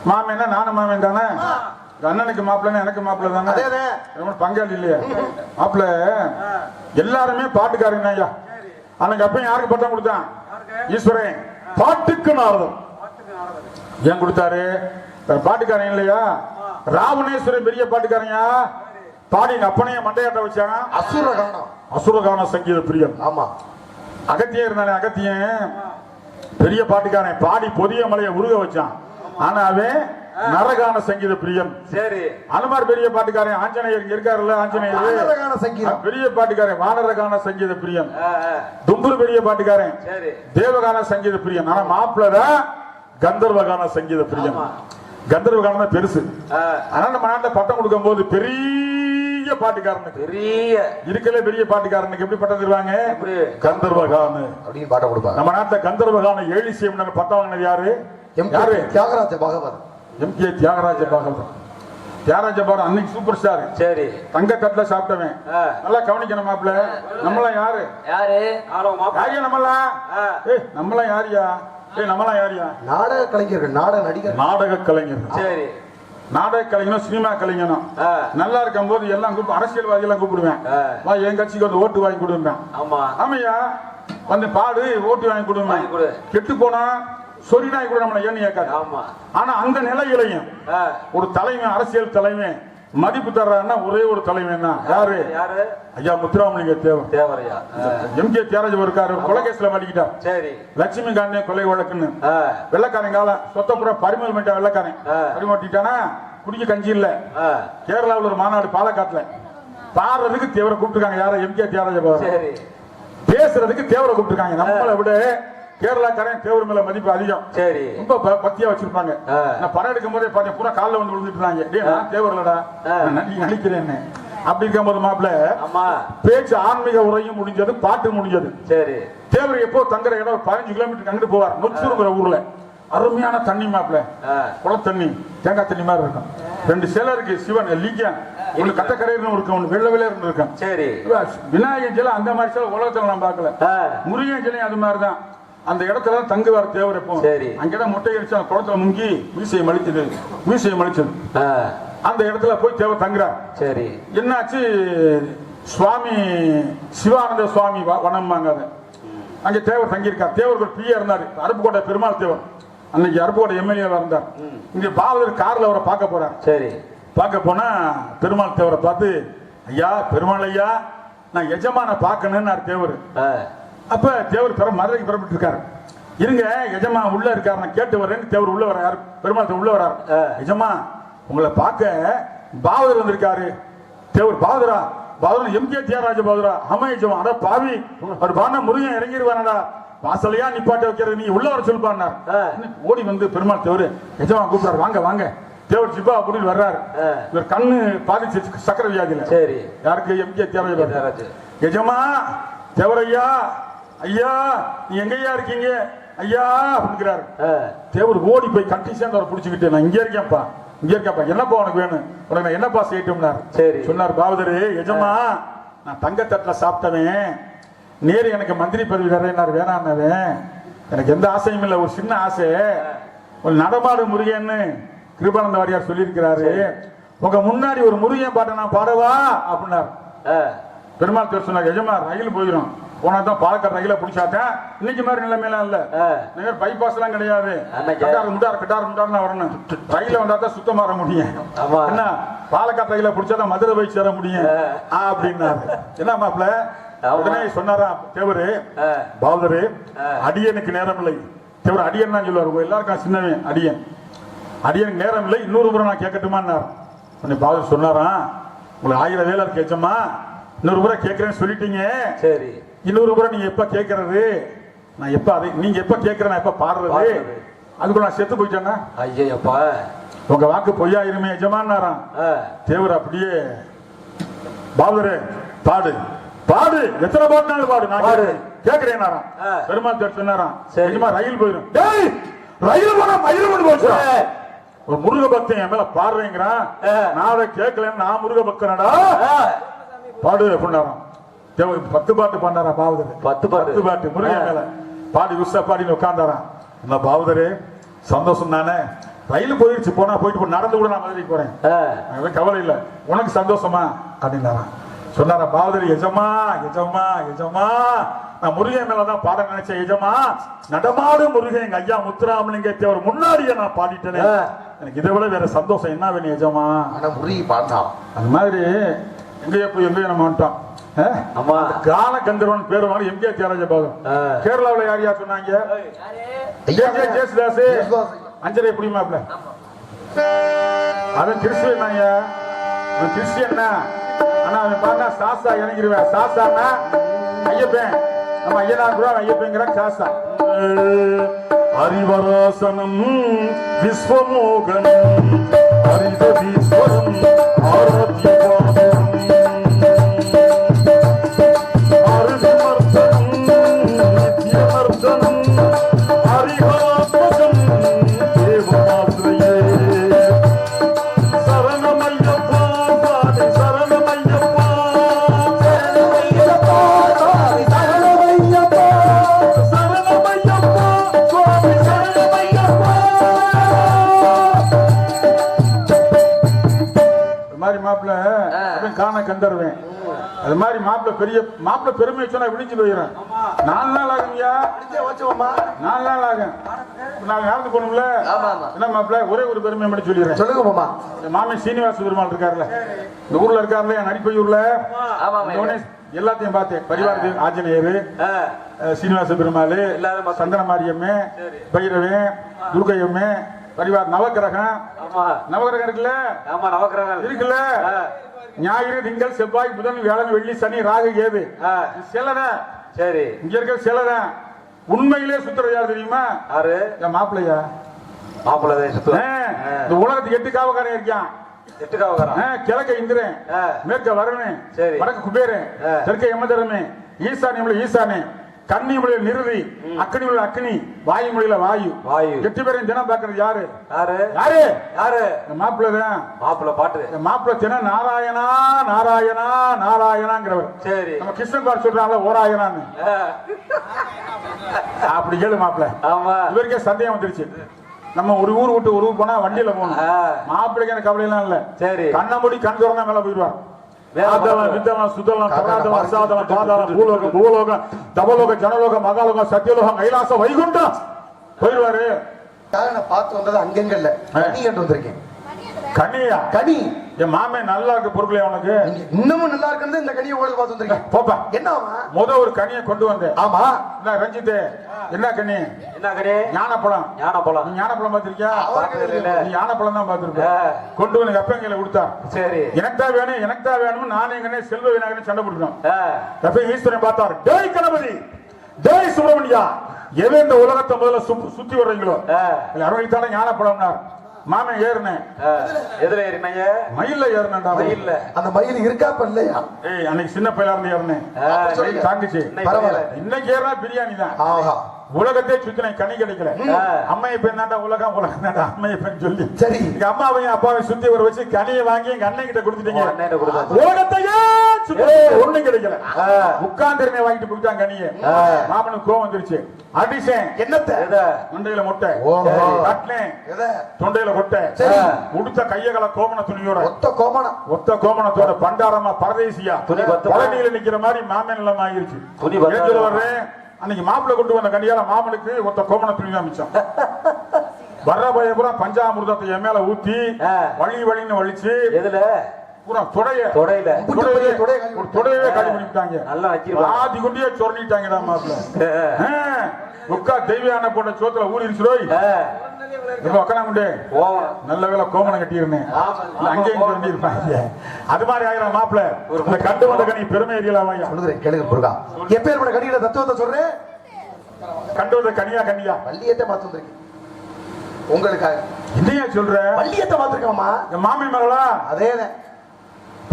மாமேன்னா நானும் மாமேன் தானே. அண்ணனுக்கு மாப்பிள்ளை எனக்கு மாப்பிள்ளை தானே. பங்காளி இல்லையா மாப்பிள்ள? எல்லாருமே பாட்டுக்காரங்க ஐயா. அன்னைக்கு அப்பயும் யாருக்கு பட்டம் கொடுத்தான்? ஈஸ்வரன் பாட்டுக்கு நாரதம். ஏன் கொடுத்தாரு? பாட்டுக்காரன் இல்லையா? ராவணேஸ்வரன் பெரிய பாட்டுக்காரங்க. பாடி அப்பனைய மண்டையாட்ட வச்சாங்க. அசுரகான சங்கீத பிரியன். ஆமா, அகத்தியன் இருந்தானே. அகத்தியன் பெரிய பாட்டுக்காரன். பாடி பொதிய மலையை உருக வச்சான். ஆனா அவன் நரகான சங்கீத பிரியன். சரி, அனுமார் பெரிய பாட்டுக்காரன். ஆஞ்சநேயர் இருக்காருல்ல, ஆஞ்சநேயர் பெரிய பாட்டுக்காரன். வானரகான சங்கீத பிரியன். தும்புரு பெரிய பாட்டுக்காரன். தேவகான சங்கீத பிரியன். ஆனா மாப்பிள்ள கந்தர்வகான சங்கீத பிரியன். கந்தர்வகான தான் பெருசு. ஆனா நம்ம நாட்டில் பட்டம் கொடுக்கும் போது பெரிய பாட்டுக்காரனுக்கு, பெரிய இருக்கல பெரிய பாட்டுக்காரனுக்கு எப்படி பட்டம் தருவாங்க? கந்தர்வகான அப்படின்னு பட்டம் கொடுப்பாங்க. நம்ம நாட்டில் கந்தர்வகான ஏழிசியம் பட்டம் வாங்கினது யாரு? தியாகராஜ பாகவதர். எம்.கே. தியாகராஜ பாகவதர். தியாகராஜ பாகவதர் அன்னைக்கு சூப்பர் ஸ்டார். சரி, தங்க தட்டுல சாப்பிட்டவன். நல்லா கவனிக்கணும் மாப்பிள்ள. நம்மளாம் யாரு? யாரியா நம்மளாம்? நம்மளாம் யாரியா? நம்மளாம் யாரியா? நாடக கலைஞர்கள், நாடக நடிகர், நாடக கலைஞர்கள். சரி, நாடக கலைஞனும் சினிமா கலைஞனும் நல்லா இருக்கும் போது எல்லாம் அரசியல்வாதி எல்லாம் கூப்பிடுவேன், வா என் கட்சிக்கு வந்து ஓட்டு வாங்கி கொடுப்பேன். ஆமையா வந்து பாடு ஓட்டு வாங்கி கொடுப்பேன். கெட்டு போனா சொறி நாய் கூட நம்மள ஏன்னு கேட்காது. ஆனா அந்த நிலையிலையும் ஒரு தலைமை, அரசியல் தலைமை மதிப்பு தர்றாருன்னா ஒரே ஒரு தலைமைன்னா யாரு? ஐயா முத்துராமலிங்க தேவரையா. எம்கே தியாகராஜன் இருக்காரு, கொலை கேஸ்ல மாட்டிக்கிட்டார். சரி, லட்சுமி காந்தி கொலை வழக்குன்னு வெள்ளக்காரன் காலம் சொத்தப்புற பரிமல் பண்ணிட்டா. வெள்ளக்காரன் பரிமாட்டிட்டானா குடிக்க கஞ்சி இல்ல. கேரளாவில் ஒரு மாநாடு பாலக்காட்டுல பாடுறதுக்கு தேவரை கூப்பிட்டுருக்காங்க. யார? எம்கே தியாகராஜன். பேசுறதுக்கு தேவரை கூப்பிட்டுருக்காங்க. நம்மளை விட கேரளாக்காரன் தேவர் மேல மதிப்பு அதிகம். சரி, ரொம்ப பக்தியா வச்சிருப்பாங்க. நான் படம் எடுக்கும் போதே பார்த்தேன், பூரா காலில் வந்து விழுந்துட்டு தேவர்லடா நடிக்கிறேன். அப்படி இருக்கும் போது மாப்பிள்ள பேச்சு ஆன்மீக உரையும் முடிஞ்சது, பாட்டு முடிஞ்சது. சரி, தேவர் எப்போ தங்குற இடம் 15 கிலோமீட்டருக்கு அங்கிட்டு போவார். நொச்சூருங்கிற ஊர்ல அருமையான தண்ணி மாப்பிள்ள, குள தண்ணி, தேங்காய் தண்ணி மாதிரி இருக்கும். 2 சிலை இருக்கு, சிவன் லிங்கம், ஒண்ணு கட்டக்கரையிலும் இருக்கும், ஒண்ணு வெள்ள வெள்ளையர்னு இருக்கும். சரி, விநாயகன் சிலை அந்த மாதிரி சிலை உலகத்துல நான் பார்க்கல. முருகன் சிலையும் அது மாதிரிதான். அந்த இடத்துல தங்குவார் தேவர். எப்போ அங்கதான் முட்டை அடிச்சு அந்த குளத்துல முங்கி மீசையை மலிச்சது. அந்த இடத்துல போய் தேவர் தங்குறார். சரி, என்னாச்சு? சுவாமி சிவானந்த சுவாமி வனம்பாங்க. அங்க தேவர் தங்கியிருக்கார். தேவர் ஒரு பிஏ இருந்தாரு, அருப்புக்கோட்டை பெருமாள் தேவர். அன்னைக்கு அருப்புக்கோட்டை எம்எல்ஏவா இருந்தார். இங்க பாவலர் கார்ல அவரை பார்க்க போறார். சரி, பார்க்க போனா பெருமாள் தேவரை பார்த்து, ஐயா பெருமாள் ஐயா, நான் எஜமான பார்க்கணும்னு தேவர். அப்ப தேவர் மதுரைக்கு புறப்பட்டு இருக்காரு. இருங்க எஜமா உள்ள இருக்காரு, நான் கேட்டு வரேன்னு தேவர் உள்ள வர்றாரு. பெருமாள் உள்ள வர்றாரு. எஜமா உங்களை பார்க்க பாவதர் வந்திருக்காரு. தேவர் பாவதரா? பாவதர் எம்கே தியாகராஜ பாவதரா? ஆமா எஜமா. அட பாவி, அவர் பாருனா முருகன் இறங்கிடுவானடா, வாசலையா நிப்பாட்ட வைக்கிறது, நீ உள்ள வர சொல்லுப்பான்னார். ஓடி வந்து பெருமாள் தேவர் எஜமா கூப்பிடாரு, வாங்க வாங்க. தேவர் சிப்பா அப்படின்னு வர்றாரு. இவர் கண்ணு பாதிச்சு சக்கர வியாதியில. சரி, யாருக்கு? எம்கே தியாகராஜ. எஜமா தேவரையா, ஐயா நீ எங்கய்யா இருக்கீங்க ஐயா அப்படிங்கிறாரு. தேவர் ஓடி போய் கட்டி சேர்ந்து அவரை பிடிச்சுக்கிட்டு, நான் இங்கே இருக்கேன்ப்பா, என்னப்பா உனக்கு வேணும்? உனக்கு நான் என்னப்பா செய்யட்டும்னார். சரி, சொன்னார் பாவதரு, எஜமா நான் தங்கத்தட்டுல சாப்பிட்டவன், நேரு எனக்கு மந்திரி பதவி தரேன்னாரு. வேணான்னவன், எனக்கு எந்த ஆசையும் இல்லை, ஒரு சின்ன ஆசை, ஒரு நடமாடு முருகன்னு கிருபானந்த வாரியார் சொல்லியிருக்கிறாரு. உங்க முன்னாடி ஒரு முருகன் பாட்டை நான் பாடவா அப்படின்னாரு. பெருமாள் தேவர் சொன்னார், எஜமா ரயில் போயிடும், போனாதான் பாலக்காடு ரயில பிடிச்சாட்டேன். இன்னைக்கு மாதிரி நிலைமையெல்லாம் இல்ல, பைபாஸ் எல்லாம் கிடையாது. கட்டார் வரணும். ரயில வந்தா தான் சுத்தமா வர முடியும். என்ன பாலக்காடு ரயில பிடிச்சாதான் மதுரை போய் சேர முடியும் அப்படின்னாரு. என்ன மாப்பிள்ள உடனே சொன்னாரா தேவரு, பாவதரு அடியனுக்கு நேரம் இல்லை. தேவர் அடியன் தான் சொல்லுவாரு, எல்லாருக்கும் சின்னவன் அடியன். அடியனுக்கு நேரம் இல்லை, இன்னொரு முறை நான் கேட்கட்டுமான்னார். பாவதர் சொன்னாரா, உங்களுக்கு 1000 வேலை இருக்கு எஜமா, இன்னொரு முறை கேட்கிறேன்னு சொல்லிட்டீங்க. சரி, இன்னொரு முறை நீங்க எப்ப கேட்கறது, நான் எப்ப அதை நீங்க எப்ப கேட்கற, நான் எப்ப பாடுறது, அதுக்குள்ள நான் செத்து போயிட்டேன்னா ஐயப்பா உங்க வாக்கு பொய்யாயிருமே எஜமானாராம். தேவர் அப்படியே பாவதரு பாடு பாடு, எத்தனை பாட்டுனாலும் பாடு, நான் கேட்கிறேன். பெருமாள் தேவர் சொன்னாராம், எஜமா ரயில் போயிடும். ரயில் போனா மயில் கொண்டு போச்சு. ஒரு முருக பக்தன் என் மேல பாடுறேங்கிறான், நான் அதை கேட்கலன்னு நான் முருக பக்தனடா, பாடு அப்படின்னாராம். 10 பாட்டு பாண்டாரா பாவதரு. 10 பாட்டு முருகன் மேல பாடி உஷா பாடின்னு உட்கார்ந்தாராம். என்ன பாவதரு சந்தோஷம் தானே, ரயில் போயிடுச்சு, போனா போயிட்டு நடந்து கூட நான் மதுரைக்கு போறேன், கவலை இல்லை, உனக்கு சந்தோஷமா அப்படின்னாராம். சொன்னாரா பாவதரு, எஜமா எஜமா எஜமா நான் முருகன் மேலதான் பாட நினைச்சேன் எஜமா, நடமாடு முருகன் எங்க ஐயா முத்துராமலிங்க தேவர் முன்னாடியே நான் பாடிட்டேன், எனக்கு இதை விட வேற சந்தோஷம் என்ன வேணும் எஜமா. ஆனா முருகி பாட்டான் அந்த மாதிரி எங்கேயோ போய் எங்கேயோ நம்ம வந்துட்டோம். கால கந்தர்வன் பேர் வாங்க எம்கே தியாகராஜ பாகம். கேரளாவில் யார் யார் சொன்னாங்க? ஜேசுதாஸ் அஞ்சரை புரியுமாப்ல, அதான் கிறிஸ்டியன் ஐயா, கிறிஸ்டியன். ஆனா அவன் பாருங்க சாசா இறங்கிடுவேன். சாசான்னா ஐயப்பன், நம்ம ஐயனார் கூட ஐயப்பங்கிற சாசா. ஹரிவராசனம் விஸ்வமோகனம் ஹரிதீஸ்வரம் ஆராத்ய அது மாதிரி மாப்பிள்ள காண கண்டருவேன். அது மாதிரி மாப்பிள்ள பெரிய மாப்பிள்ள பெருமை சொன்னா விழிச்சு போயிடுறேன். 4 நாள் ஆகும்யா. 4 நாள் ஆகும். நான் யாருக்கு போகணும்ல என்ன மாப்பிள்ள ஒரே ஒரு பெருமை மட்டும் சொல்லிடுறேன். சொல்லுங்க மாமா. மாமன் சீனிவாச பெருமாள் இருக்காருல்ல, இந்த ஊர்ல இருக்காருல்ல, நடிப்பையூர்ல, எல்லாத்தையும் பார்த்தேன். பரிவாரத்துக்கு ஆஞ்சநேயர், சீனிவாச பெருமாள், சந்தன மாரியம்மே, பைரவன், துர்கையம்மே, பரிவார் நவக்கிரகம். நவக்கிரகம் இருக்குல்ல, இருக்குல்ல, ஞாயிறு திங்கள் செவ்வாய் புதன் வியாழன் வெள்ளி சனி ராகு கேது சிலதான். சரி, இங்க இருக்க சிலதான். உண்மையிலே சுத்துறது யார் தெரியுமா? என் மாப்பிள்ளையா. மாப்பிள்ளை இந்த உலகத்துக்கு 8 காவக்காரன் இருக்கான். 8 காவக்காரன். கிழக்க இந்திரன், மேற்க வருணன், வடக்கு குபேரன், தெற்க யமதர்மே, ஈசானியமுள்ள ஈசானே, கன்னி மொழியில நிறுதி, அக்னி மொழியில அக்னி, வாயு மொழியில வாயு. 8 பேரையும் தினம் பாக்குறது யாரு? யாரு? யாரு? மாப்பிள்ளை தான். மாப்பிள்ளை பாட்டு மாப்பிள்ளை தினம் நாராயணா நாராயணா நாராயணாங்கிறவர். சரி, நம்ம கிருஷ்ணன் பார் சொல்றாங்களா ஓராயணான்னு. அப்படி கேளு மாப்பிள்ளை. இவருக்கே சந்தேகம் வந்துருச்சு. நம்ம ஒரு ஊர் விட்டு ஒரு ஊர் போனா வண்டியில போகணும். மாப்பிள்ளைக்கு எனக்கு கவலை எல்லாம் இல்ல. சரி, கண்ண மூடி கண் திறந்தா மேல போயிடுவார். மகாலோகம் சத்தியலோகம் கைலாசம் வைகுண்டம் போயிடுவாரு. பார்த்து வந்தது அங்கங்கள்ல கனி கண்டு வந்திருக்கேன். கனியா? கனி என் மாமே நல்லா இருக்கு பொருட்களே. உனக்கு இன்னமும் நல்லா இருக்கு. இந்த கனியை உங்களுக்கு பார்த்து வந்திருக்கேன். போப்பா. என்ன ஒரு கனியை கொண்டு வந்தேன். ஆமா, ரஞ்சித் என்ன கனி? என்ன கனி? ஞானப்பழம். ஞானப்பழம். நீ ஞானப்பழம் பார்த்திருக்கியா? நீ ஞானப்பழம் தான் பார்த்திருக்க. கொண்டு வந்து அப்பங்கையில கொடுத்தா. சரி, எனக்கு தான் வேணும், எனக்கு தான் வேணும். நானே எங்கனே செல்வ விநாயகன் சண்டை போட்டுக்கணும். அப்ப ஈஸ்வரன் பார்த்தார். டேய் கணபதி, டேய் சுப்பிரமணியா, எவன் இந்த உலகத்தை முதல்ல சுத்தி வர்றீங்களோ அவர்களுக்கு ஞானப்பழம்னார். மாமன் ஏறினேன். எதுல ஏறினீங்க? மயில்ல ஏறினேன்டா. மயில்ல அந்த மயில் இருக்கா இல்லையா? ஏய், அன்னைக்கு சின்ன பையலா இருந்து ஏறினேன். தாங்கிச்சு. பரவாயில்ல. இன்னைக்கு ஏறினா பிரியாணி தான். உலகத்தை சுத்தின கனி கிடைக்கல. அம்மையை பெண் தாண்டா உலகம், உலகம் தாண்டா அம்மையை பெண் சொல்லி. சரி, எங்க அம்மாவையும் அப்பாவையும் சுத்தி வர வச்சு கனியை வாங்கி எங்க அண்ணன் கிட்ட கொடுத்துட்டீங்க. உலகத்தையே ஒண்ணு கிடைக்கல. உட்கார்ந்து வாங்கிட்டு போயிட்டாங்க கனியை. மாமனுக்கு கோவம் வந்துருச்சு. அடிசேன் என்னத்த? மண்டையில மொட்டை, கட்டினேன் தொண்டையில கொட்டை, உடுத்த கையகல கோமண துணியோட ஒத்த கோமணத்தோட பண்டாரமா பரதேசியா பழனியில நிக்கிற மாதிரி மாமன் எல்லாம் ஆகிருச்சு. வர்றேன். அன்னைக்கு மாப்பிள்ளை கொண்டு வந்த கனியால மாமனுக்கு ஒத்த கோமண துணி அமைச்சான். வர்ற பயபுரா பஞ்சாமிர்தத்தை என் மேல ஊத்தி வழி வழின்னு வலிச்சு தொடையவே காலி பண்ணிட்டாங்க. ஆதி கொண்டே சொரணிட்டாங்கடா மாப்பிள்ள. உக்கா தெய்வியான போட்ட சோத்துல ஊறிடுச்சு. நல்ல வேலை கோமணம் கட்டி இருந்தேன். அங்கேயும் சொல்லி இருப்பாங்க. அது மாதிரி ஆயிரம் மாப்பிள்ள கண்டு வந்த கனி பெருமை கேளுங்க. எப்பேற்பட்ட கனியில தத்துவத்தை சொல்றேன். கண்டு வந்த கனியா கனியா வள்ளியத்தை பார்த்து வந்திருக்கேன் உங்களுக்காக. என்னையா சொல்ற? வள்ளியத்தை பார்த்திருக்கோமா? என் மாமி மகளா? அதே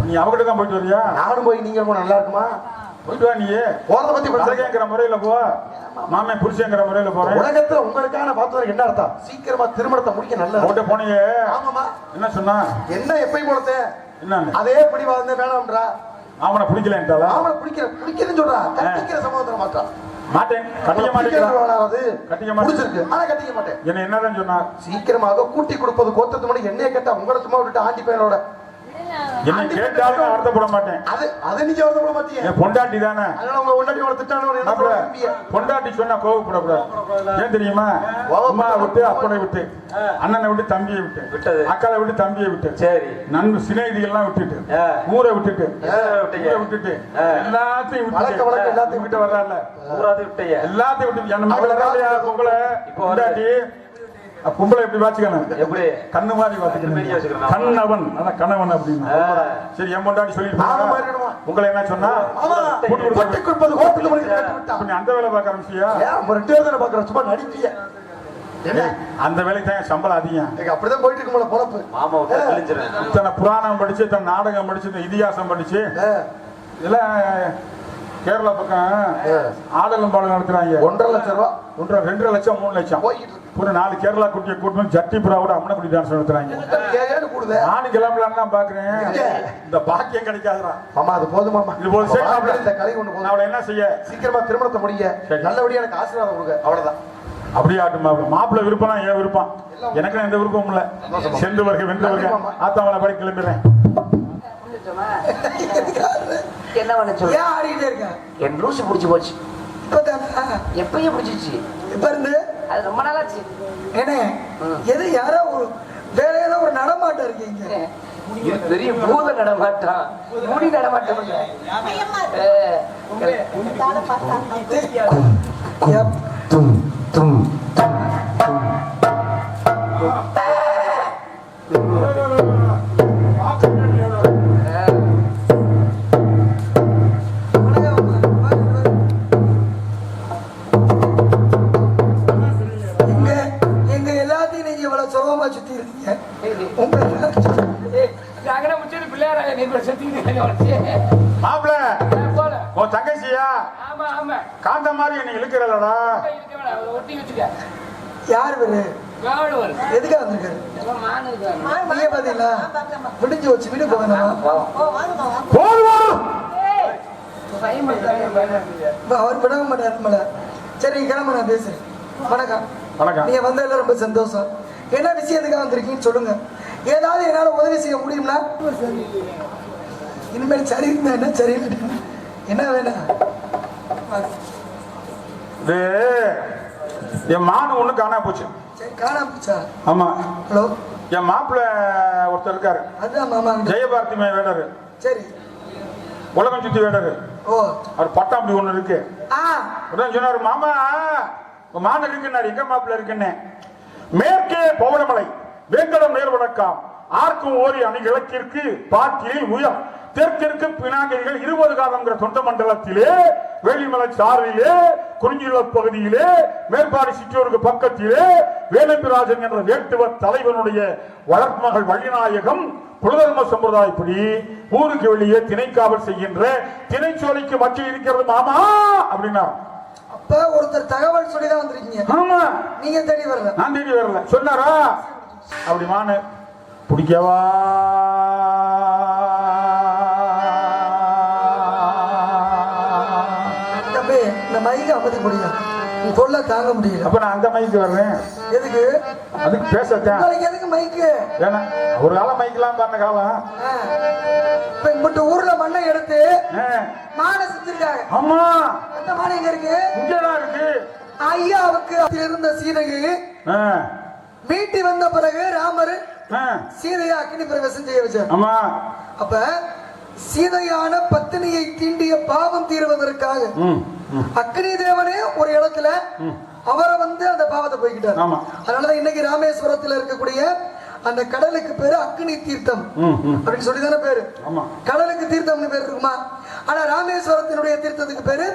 நீ அவகிட்ட தான் போயிட்டு வரியா? நானும் போய் நீங்க நல்லா இருக்குமா? போயிட்டு வா. நீ போறத பத்தி பிரச்சனைங்கிற முறையில போ. மாமே புருஷங்கிற முறையில போறேன். உலகத்துல உங்களுக்கான பார்த்தது என்ன அர்த்தம்? சீக்கிரமா திருமணத்தை முடிக்க நல்ல ஓட்ட போனீங்க. ஆமாமா. என்ன சொன்னா? என்ன எப்பயும் போலத்தே என்ன அதே படி வந்து வேணாம்ன்றா. அவனை பிடிக்கலன்றாளா? அவனை பிடிக்கிறேன்னு சொல்றா. கட்டிக்கிற சமாதானம் மாட்டான். மாட்டேன், கட்டிக்க மாட்டேன். கட்டிக்க மாட்டேன். ஆனா கட்டிக்க மாட்டேன். என்ன என்னதான் சொன்னா? சீக்கிரமாக கூட்டி கொடுப்பது கோத்தத்து மணி என்னைய கேட்டா உங்களை சும்மா விட்டுட்டு ஆண்டி பையனோட என்ன கேட்டாலும் வருத்தப்பட மாட்டேன். அது நீங்க வருத்தப்பட மாட்டீங்க. பொண்டாட்டி தானே. அதனால உங்க பொண்டாட்டியோட திட்டானவங்க பொண்டாட்டி சொன்னா கோவப்படக்கூடாது. ஏன் தெரியுமா? அம்மா விட்டு அப்பனை விட்டு அண்ணனை விட்டு தம்பியை விட்டு அக்காவை விட்டு தம்பியை விட்டு சரி நண்பு சிநேகிதிகள்லாம் விட்டுட்டு ஊரை விட்டுட்டு விட்டுட்டு எல்லாத்தையும் விட்டு எல்லாத்தையும் விட்டு வர்றால எல்லாத்தையும் விட்டு உங்களை பொண்டாட்டி பொம்பளை எப்படி வாச்சுக்கணும்? எப்படி கண்ணு மாதிரி வாச்சுக்கணும். கண்ணவன் அதான் கணவன் அப்படின்னு. சரி, என் பொண்டாட்டி சொல்லிட்டு உங்களை என்ன சொன்னா அந்த வேலை பார்க்க ஆரம்பிச்சியா? பாக்குற சும்மா நடிப்பிய அந்த வேலைக்கு தான் சம்பளம் அதிகம். அப்படிதான் போயிட்டு இருக்கு பொழப்பு. இத்தனை புராணம் படிச்சு இத்தனை நாடகம் படிச்சு இதிகாசம் படிச்சு இதெல்லாம் கேரளா பக்கம் ஆடலும் பாடல் நடத்துறாங்க. 1.5 லட்சம் ரூபா 2 லட்சம் 3 லட்சம் ஒரு 4 கேரளா குட்டியை கூட்டு ஜட்டி புறாவோட அம்மனை குட்டி டான்ஸ் நடத்துறாங்க. நானும் கிளம்பலான்னு பாக்குறேன். இந்த பாக்கியம் கிடைக்காதுடா மாமா. அது போதும் மாமா. இது போது இந்த கலை ஒண்ணு அவளை என்ன செய்ய சீக்கிரமா திருமணத்தை முடிய நல்லபடியா எனக்கு ஆசீர்வாதம் கொடுங்க. அவ்வளவுதான். அப்படியே ஆட்டும் மாப்பிள்ளை விருப்பம் ஏன் விருப்பம்? எனக்கு எந்த விருப்பமும் இல்ல. சென்று வருக வென்று வருக ஆத்தாமலை படி கிளம்புறேன். என்ன பண்ண சொல்லு? ஏன் ஆடிக்கிட்டே இருக்க? என் லூசு பிடிச்சி போச்சு. இப்பதானே? எப்பயும் பிடிச்சிச்சு. இப்ப இருந்து அது ரொம்ப நாளாச்சு. என்ன எது யாரோ ஒரு வேற ஏதோ ஒரு நடமாட்டம் இருக்கீங்க. இது பெரிய பூத நடமாட்டம், முடி நடமாட்டம். மாப்பிள்ள உன் தங்கச்சியா காந்த மாதிரி என்ன இழுக்கிறதா? யார் வேறு எதுக்காக வந்திருக்காரு? நீங்க பாத்தீங்களா முடிஞ்சு வச்சு வீடு போகணும். அவர் விட மாட்டாரு நம்மள. சரி கிளம்ப, நான் பேசுறேன். வணக்கம். வணக்கம். நீங்க வந்ததுல ரொம்ப சந்தோஷம். என்ன விஷயத்துக்காக வந்திருக்கீங்கன்னு சொல்லுங்க. ஏதாவது என்னால உதவி செய்ய முடியும்னா? இனிமேல் சரி இருந்தா என்ன, சரி என்ன வேணா? என் மானு ஒண்ணு காணா போச்சு. சரி காணாம போச்சா? ஆமா. ஹலோ, என் மாப்பிள்ள ஒருத்தர் இருக்காரு. அதான் மாமா. ஜெயபாரதி வேடரு. சரி. உலகம் சுத்தி வேடரு. ஓ, அவர் பட்டாம்பி ஒண்ணு இருக்கு. சொன்னாரு, மாமா மான் இருக்குன்னாரு. எங்க மாப்பிள்ள இருக்குன்னு. மேற்கே பவனமலை வேங்கடம் நேர்வடக்கம் ஆர்க்கும் ஓரி அணி கிழக்கிற்கு பார்க்கிலில் உயர் தெற்கிற்கு பினாங்கிரிகள் 20 காலங்கிற தொண்ட மண்டலத்திலே வேலிமலை சாரிலே குறிஞ்சியுள்ள பகுதியிலே மேற்பாடி சிற்றூருக்கு பக்கத்திலே வேலம்பிராஜன் என்ற வேட்டுவ தலைவனுடைய வளர்மகள் வள்ளிநாயகம் குலதர்ம சம்பிரதாயப்படி ஊருக்கு வெளியே திணைக்காவல் செய்கின்ற திணைச்சோலைக்கு மக்கள் இருக்கிறது மாமா அப்படின்னா. அப்ப ஒருத்தர் தகவல் சொல்லிதான் வந்திருக்கீங்க. ஆமா. நீங்க தேடி வரல? நான் தேடி வரல. சொன்னாரா அப்படி மானு பிடிக்கவா? தம்பி இந்த மைக்கு அமைதி முடியா, சொல்ல தாங்க முடியல. அப்ப நான் அந்த மைக்கு வர்றேன். எதுக்கு? அதுக்கு பேசத்தான். எதுக்கு மைக்கு? ஏன்னா ஒரு காலம் மைக்கெல்லாம் பண்ண காலம். இப்ப இங்கிட்ட ஊர்ல மண்ணை எடுத்து மானை செஞ்சிருக்காங்க. ஆமா. அந்த மானை எங்க இருக்கு? இங்கதான் இருக்கு. ஐயாவுக்கு இருந்த சீதையை மீட்டி வந்த பிறகு ராமர் சீதையை அக்னி பிரவேசம் செய்ய வச்சார். ஆமா. அப்ப சீதையான பத்தினியை தீண்டிய பாவம் தீர்வதற்காக அக்னி தேவனே ஒரு இடத்துல அவரை வந்து அந்த பாவத்தை போய்கிட்டார். அதனாலதான் இன்னைக்கு ராமேஸ்வரத்தில் இருக்கக்கூடிய அந்த கடலுக்கு பேரு அக்னி தீர்த்தம் அப்படின்னு சொல்லிதானே பேரு. கடலுக்கு தீர்த்தம்னு பேரு இருக்குமா? ஆனா ராமேஸ்வரத்தினுடைய தீர்த்தத்துக்கு பேரு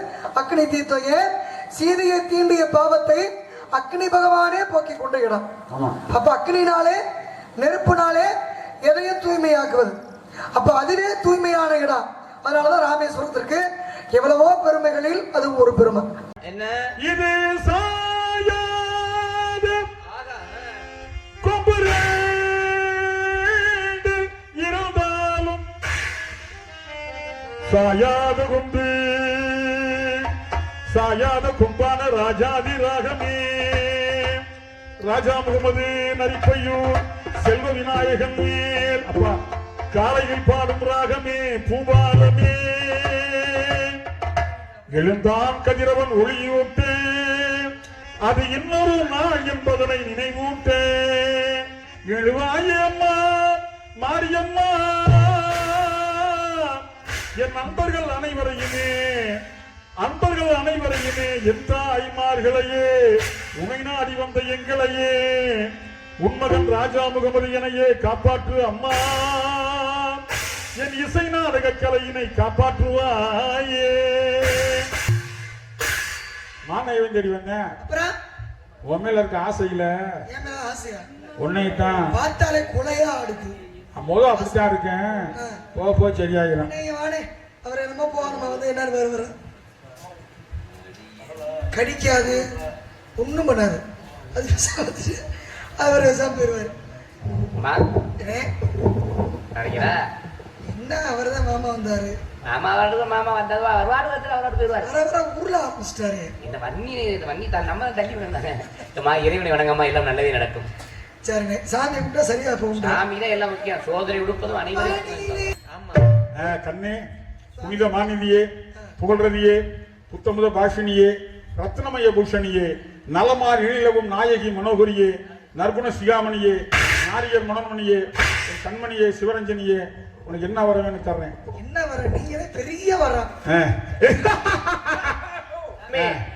அக்னி தீர்த்தம். ஏன்? சீதையை தீண்டிய பாவத்தை அக்னி பகவானே போக்கி கொண்ட இடம். அப்ப அக்னினாலே நெருப்புனாலே எதையும் தூய்மையாக்குவது. அப்ப அதுவே தூய்மையான இடம். அதனாலதான் ராமேஸ்வரத்திற்கு எவ்வளவோ பெருமைகளில் அது ஒரு பெருமை. என்ன இது இருந்தாலும் சாயாத கொண்டு சாயாத கும்பான ராஜாதி ராகமே ராஜா முகமது நரிப்பையூர் செல்வ விநாயகன் மேல் அப்பா காலையில் பாடும் ராகமே பூபாலமே எழுந்தான் கதிரவன் ஒளியூட்டே அது இன்னொரு நாள் என்பதனை நினைவூட்டே எழுவாயம்மா மாரியம்மா என் நண்பர்கள் அனைவரையுமே என் தாய்மார்களையே உனை நாடி வந்த எங்களையே உன்மகன் ராஜா முகமது எனையே காப்பாற்று அம்மா என் இசை நாடக கலையினை காப்பாற்றுவாயே. மாநேவன் தேடி வந்தேன். உன் மேல இருக்க ஆசையில உன்னைத்தான் பார்த்தாலே கொலையா அடுத்து முதல் அப்படித்தான் இருக்கேன். போ சரியாயிரும். அவர் என்னமோ போகணும் வந்து என்ன வேறு கடிக்காது ஒண்ணும் பண்ணாது. அது அவர் விஷம் போயிருவாரு. என்ன அவர் தான் மாமா வந்தாரு. மாமா வந்தது ஊர்ல ஆரம்பிச்சிட்டாரு. இந்த வன்னி நம்ம தள்ளி விழுந்தாங்க. இறைவனை வணங்கம்மா, எல்லாம் நல்லதே நடக்கும். சரிங்க, சாமி கும்பிட்டா சரியா போகும். சாமி தான் எல்லாம் முக்கியம். சோதனை உடுப்பதும் அனைவரும். கண்ணே புனித மாநிதியே, புகழ்ரதியே, புத்தமுத பாஷினியே, ரத்னமய பூஷணியே, நலமார் இழிலவும் நாயகி மனோகரியே, நற்குண சிகாமணியே, நாரியர் மனோன்மணியே, என் கண்மணியே, சிவரஞ்சனியே, உனக்கு என்ன வர வேணும் தர்றேன். என்ன வர? நீங்களே பெரிய வரம்.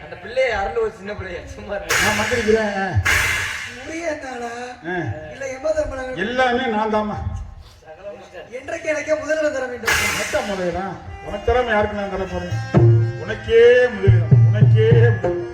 அந்த பிள்ளைய அருள் ஒரு சின்ன பிள்ளைய சும்மா நான் மந்திரிக்கிறேன். இல்ல எமதர்மன எல்லாமே நான் தாமா. என்றைக்கு எனக்கே முதலிடம் தர வேண்டும். மொத்த முதலிடம் உனக்கு தராம யாருக்கு நான் தர போறேன்? உனக்கே முதலிடம், உனக்கே முதலிடம்.